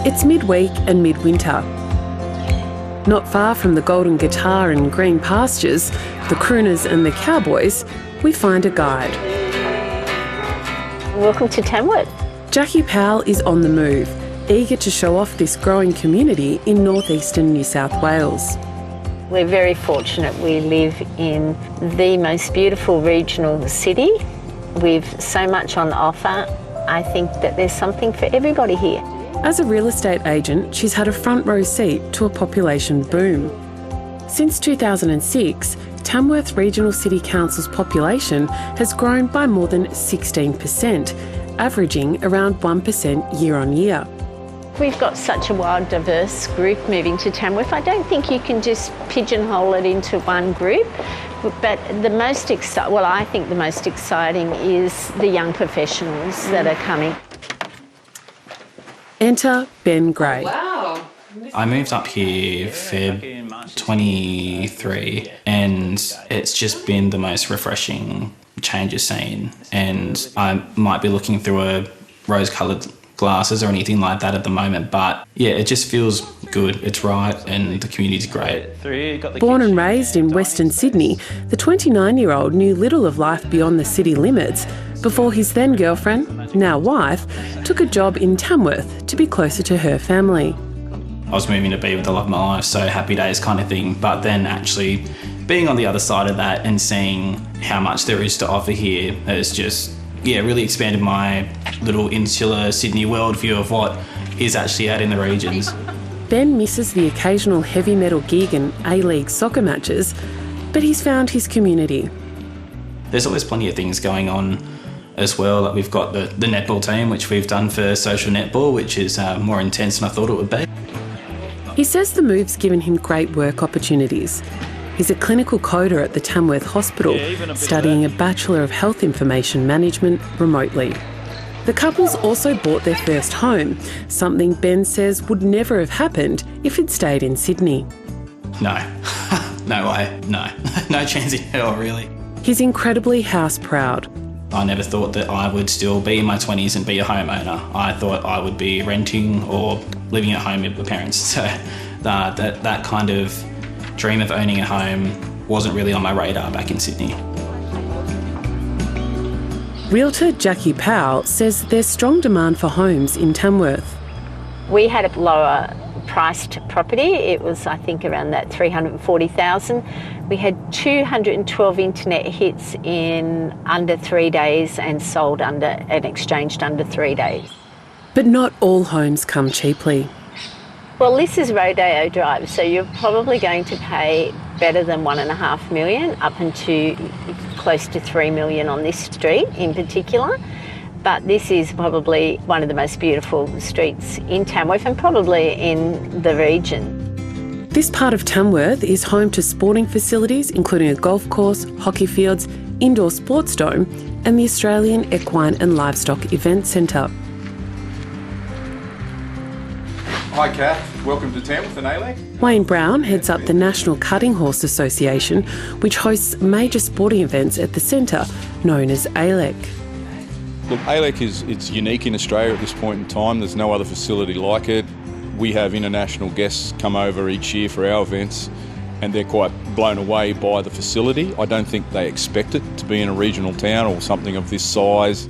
It's midweek and midwinter. Not far from the Golden Guitar and green pastures, the crooners and the cowboys, we find a guide. Welcome to Tamworth. Jackie Powell is on the move, eager to show off this growing community in northeastern New South Wales. We're very fortunate. We live in the most beautiful regional city with so much on offer. I think that there's something for everybody here. As a real estate agent, she's had a front row seat to a population boom. Since 2006, Tamworth Regional City Council's population has grown by more than 16%, averaging around 1% year on year. We've got such a wild, diverse group moving to Tamworth. I don't think you can just pigeonhole it into one group, but I think the most exciting is the young professionals that are coming. Enter Ben Gray. Wow. I moved up here Feb 23 and it's just been the most refreshing change of scene, and I might be looking through a rose-coloured glasses or anything like that at the moment, but yeah, it just feels good, it's right, and the community's great. Born and raised in Western Sydney, the 29-year-old knew little of life beyond the city limits before his then girlfriend, now wife, took a job in Tamworth to be closer to her family. I was moving to be with the love of my life, so happy days kind of thing, but then actually being on the other side of that and seeing how much there is to offer here has just really expanded my little insular Sydney worldview of what is actually out in the regions. Ben misses the occasional heavy metal gig and A-League soccer matches, but he's found his community. There's always plenty of things going on as well. Like we've got the netball team, which we've done for social netball, which is more intense than I thought it would be. He says the move's given him great work opportunities. He's a clinical coder at the Tamworth Hospital, studying a Bachelor of Health Information Management remotely. The couple's also bought their first home, something Ben says would never have happened if he'd stayed in Sydney. No, no way, no. No chance in hell, really. He's incredibly house proud. I never thought that I would still be in my 20s and be a homeowner. I thought I would be renting or living at home with my parents. So that kind of dream of owning a home wasn't really on my radar back in Sydney. Realtor Jackie Powell says there's strong demand for homes in Tamworth. We had a lower priced property. It was, I think, around that 340,000. We had 212 internet hits in under 3 days and sold under and exchanged under 3 days. But not all homes come cheaply. Well, this is Rodeo Drive, so you're probably going to pay better than $1.5 million, up into close to $3 million on this street in particular. But this is probably one of the most beautiful streets in Tamworth and probably in the region. This part of Tamworth is home to sporting facilities, including a golf course, hockey fields, indoor sports dome, and the Australian Equine and Livestock Event Centre. Hi Kath, welcome to Tamworth and ALEC. Wayne Brown heads up the National Cutting Horse Association, which hosts major sporting events at the centre, known as ALEC. Look, ALEC it's unique in Australia at this point in time. There's no other facility like it. We have international guests come over each year for our events and they're quite blown away by the facility. I don't think they expect it to be in a regional town or something of this size.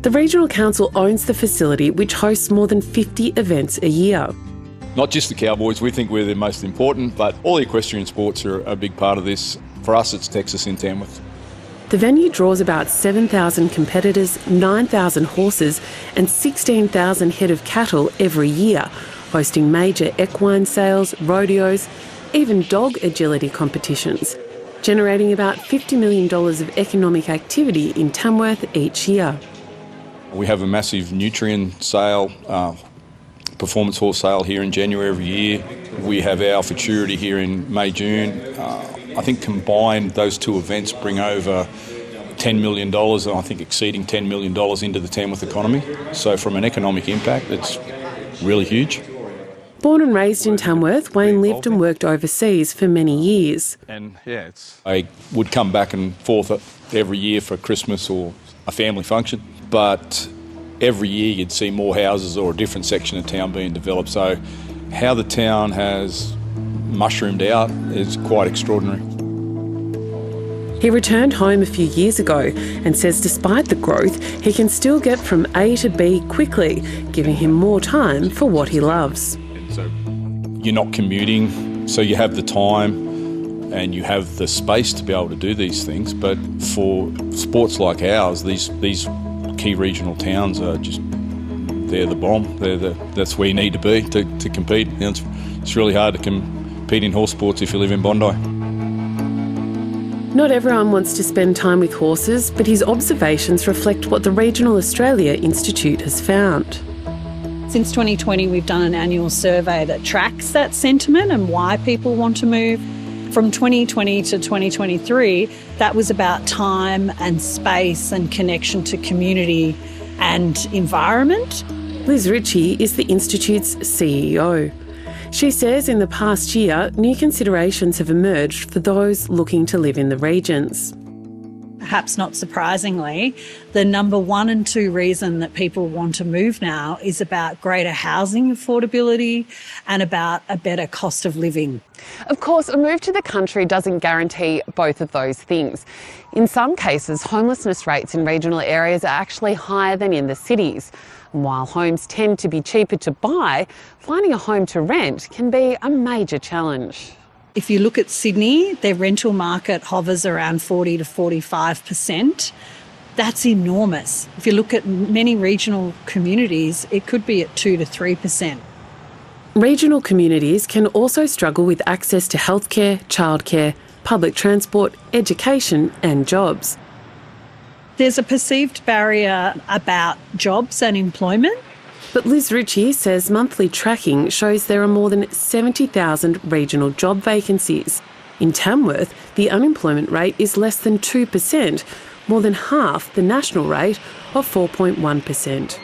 The Regional Council owns the facility, which hosts more than 50 events a year. Not just the Cowboys, we think we're the most important, but all the equestrian sports are a big part of this. For us, it's Texas in Tamworth. The venue draws about 7,000 competitors, 9,000 horses and 16,000 head of cattle every year, hosting major equine sales, rodeos, even dog agility competitions, generating about $50 million of economic activity in Tamworth each year. We have a massive nutrient sale, performance horse sale here in January every year. We have our futurity here in May, June. I think combined those two events bring over $10 million, and I think exceeding $10 million into the Tamworth economy. So from an economic impact, it's really huge. Born and raised in Tamworth, Wayne lived and worked overseas for many years. And I would come back and forth every year for Christmas or a family function. But every year you'd see more houses or a different section of town being developed. So how the town has mushroomed out is quite extraordinary. He returned home a few years ago and says despite the growth, he can still get from A to B quickly, giving him more time for what he loves. So you're not commuting, so you have the time and you have the space to be able to do these things. But for sports like ours, these key regional towns are just, they're the bomb. That's where you need to be to compete. You know, it's really hard to compete in horse sports if you live in Bondi. Not everyone wants to spend time with horses, but his observations reflect what the Regional Australia Institute has found. Since 2020, we've done an annual survey that tracks that sentiment and why people want to move. From 2020 to 2023, that was about time and space and connection to community and environment. Liz Ritchie is the Institute's CEO. She says in the past year, new considerations have emerged for those looking to live in the regions. Perhaps not surprisingly, the number 1 and 2 reason that people want to move now is about greater housing affordability and about a better cost of living. Of course, a move to the country doesn't guarantee both of those things. In some cases, homelessness rates in regional areas are actually higher than in the cities. And while homes tend to be cheaper to buy, finding a home to rent can be a major challenge. If you look at Sydney, their rental market hovers around 40 to 45%. That's enormous. If you look at many regional communities, it could be at 2 to 3%. Regional communities can also struggle with access to healthcare, childcare, public transport, education and jobs. There's a perceived barrier about jobs and employment. But Liz Ritchie says monthly tracking shows there are more than 70,000 regional job vacancies. In Tamworth, the unemployment rate is less than 2%, more than half the national rate of 4.1%.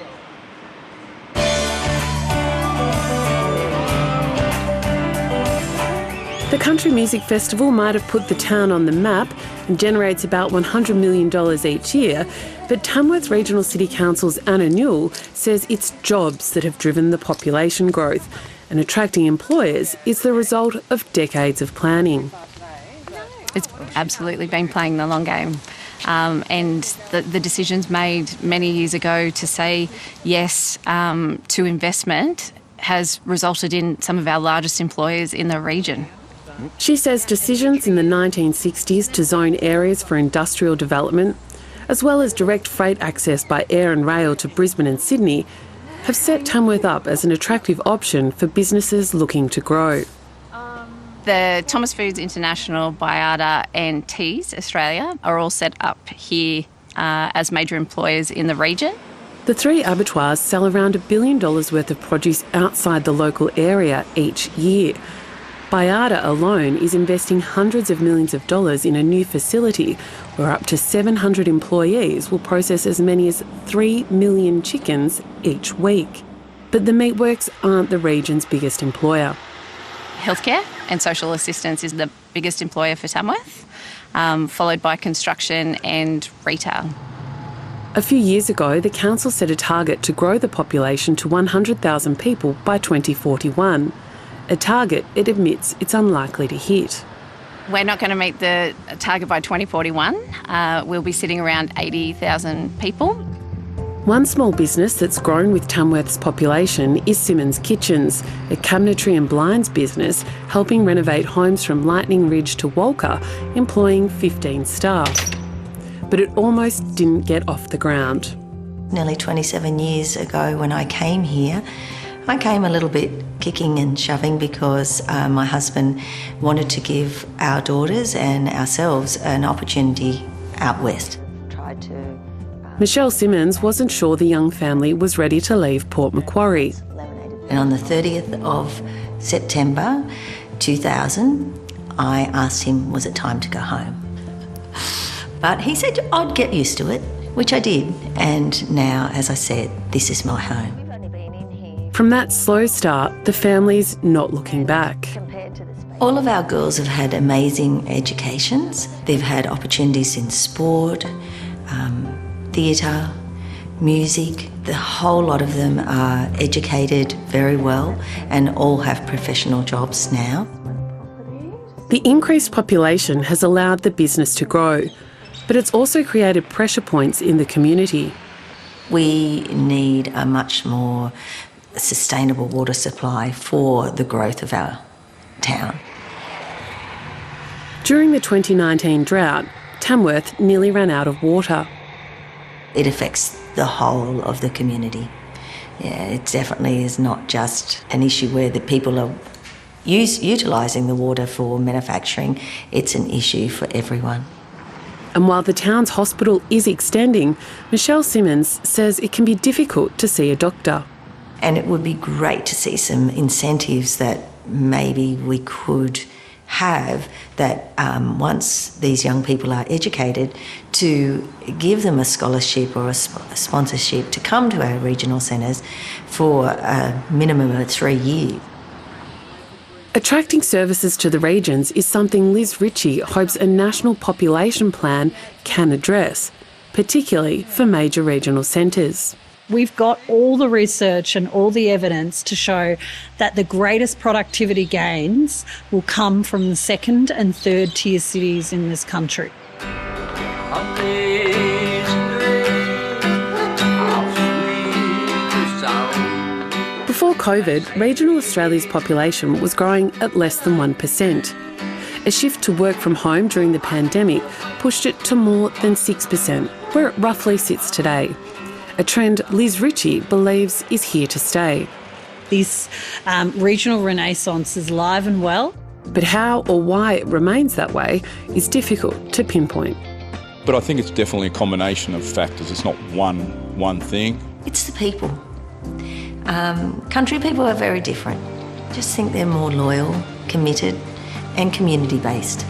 The Country Music Festival might have put the town on the map and generates about $100 million each year, but Tamworth Regional City Council's Anna Newell says it's jobs that have driven the population growth, and attracting employers is the result of decades of planning. It's absolutely been playing the long game. And the decisions made many years ago to say yes to investment has resulted in some of our largest employers in the region. She says decisions in the 1960s to zone areas for industrial development, as well as direct freight access by air and rail to Brisbane and Sydney, have set Tamworth up as an attractive option for businesses looking to grow. The Thomas Foods International, Baiada and Tees Australia are all set up here as major employers in the region. The 3 abattoirs sell around $1 billion worth of produce outside the local area each year. Baiada alone is investing hundreds of millions of dollars in a new facility where up to 700 employees will process as many as 3 million chickens each week. But the meatworks aren't the region's biggest employer. Healthcare and social assistance is the biggest employer for Tamworth, followed by construction and retail. A few years ago, the council set a target to grow the population to 100,000 people by 2041. A target it admits it's unlikely to hit. We're not going to meet the target by 2041. We'll be sitting around 80,000 people. One small business that's grown with Tamworth's population is Simmons Kitchens, a cabinetry and blinds business helping renovate homes from Lightning Ridge to Walker, employing 15 staff. But it almost didn't get off the ground. Nearly 27 years ago when I came here, I came a little bit kicking and shoving because my husband wanted to give our daughters and ourselves an opportunity out west. Michelle Simmons wasn't sure the young family was ready to leave Port Macquarie. And on the 30th of September 2000, I asked him, was it time to go home? But he said I'd get used to it, which I did. And now, as I said, this is my home. From that slow start, the family's not looking back. All of our girls have had amazing educations. They've had opportunities in sport, theatre, music. The whole lot of them are educated very well and all have professional jobs now. The increased population has allowed the business to grow, but it's also created pressure points in the community. We need a much more sustainable water supply for the growth of our town. During the 2019 drought, Tamworth nearly ran out of water. It affects the whole of the community. Yeah, it definitely is not just an issue where the people are utilising the water for manufacturing. It's an issue for everyone. And while the town's hospital is extending, Michelle Simmons says it can be difficult to see a doctor. And it would be great to see some incentives that maybe we could have that once these young people are educated, to give them a scholarship or a sponsorship to come to our regional centres for a minimum of 3 years. Attracting services to the regions is something Liz Ritchie hopes a national population plan can address, particularly for major regional centres. We've got all the research and all the evidence to show that the greatest productivity gains will come from the second and third tier cities in this country. Before COVID, regional Australia's population was growing at less than 1%. A shift to work from home during the pandemic pushed it to more than 6%, where it roughly sits today. A trend Liz Ritchie believes is here to stay. This regional renaissance is live and well. But how or why it remains that way is difficult to pinpoint. But I think it's definitely a combination of factors. It's not one thing. It's the people. Country people are very different. I just think they're more loyal, committed and community-based.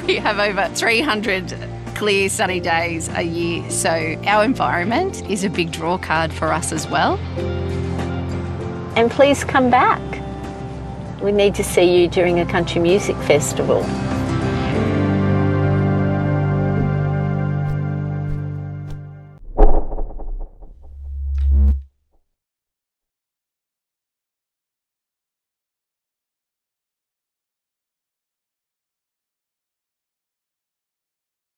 We have over 300 clear sunny days a year, so our environment is a big draw card for us as well. And please come back. We need to see you during a country music festival.